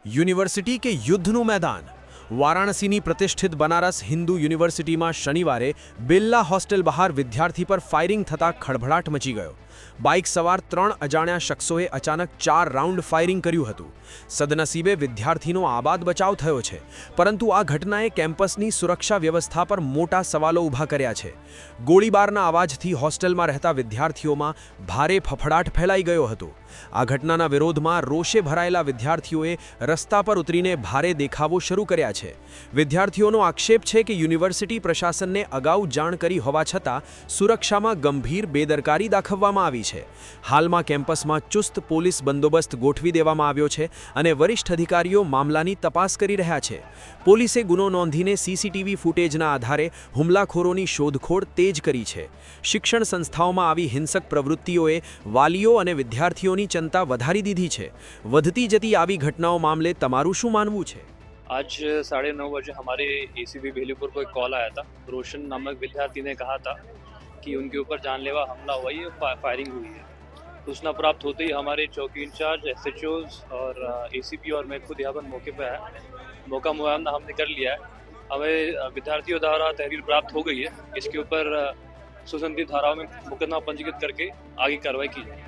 University કે યુદ્ધનું મેદાન વારાણસીની પ્રતિષ્ઠિત બનારસ હિન્દુ યુનિવર્સિટીમાં શનિવારે બિરલા હોસ્ટેલ બહાર વિદ્યાર્થી પર ફાયરિંગ થતાં ખળભળાટ મચી ગયો। બાઇક સવાર 3 અજાણ્યા શખ્સોએ અચાનક 4 રાઉન્ડ ફાયરિંગ કર્યું હતું। સદનસીબે વિદ્યાર્થીનો આબાદ બચાવ થયો છે, પરંતુ આ ઘટનાએ કેમ્પસની સુરક્ષા વ્યવસ્થા પર મોટા સવાલો ઊભા કર્યા છે। ગોળીબારના અવાજથી હોસ્ટેલમાં રહેતા વિદ્યાર્થીઓમાં ભારે ફફડાટ ફેલાઈ ગયો હતો। આ ઘટનાના વિરોધમાં રોષે ભરાયેલા વિદ્યાર્થીઓએ રસ્તા પર ઉતરીને ભારે દેખાવો શરૂ કર્યા છે। વિદ્યાર્થીઓનો આક્ષેપ છે કે યુનિવર્સિટી પ્રશાસનને અગાઉ જાણ કરી હોવા છતાં સુરક્ષામાં ગંભીર બેદરકારી દાખવવામાં આવી છે। હાલમાં કેમ્પસમાં ચુસ્ત પોલીસ બંદોબસ્ત ગોઠવી દેવામાં આવ્યો છે અને વરિષ્ઠ અધિકારીઓ મામલાની તપાસ કરી રહ્યા છે। પોલીસે ગુનો નોંધીને સીસીટીવી ફૂટેજના આધારે હુમલાખોરોની શોધખોળ તેજ કરી છે। શિક્ષણ સંસ્થાઓમાં આવી હિંસક પ્રવૃત્તિઓએ વાલીઓ અને વિદ્યાર્થીઓની ચિંતા વધારી દીધી છે। વધતી જતી આવી ઘટનાઓ મામલે તમારું શું માનવું છે? आज 9:30 बजे हमारे एसीबी बेलीपुर को एक कॉल आया था। रोशन नामक विद्यार्थी ने कहा था कि उनके ऊपर जानलेवा हमला हुआ है, फायरिंग हुई है। सूचना प्राप्त होते ही हमारे चौकी इंचार्ज, एसएचओज और एसीपी और मैं खुद यहाँ पर मौके पर आया। मौका मुआयना हमने कर लिया है। हमें विद्यार्थियों द्वारा तहरीर प्राप्त हो गई है। इसके ऊपर सुसंगत धाराओं में मुकदमा पंजीकृत करके आगे कार्रवाई की जाए।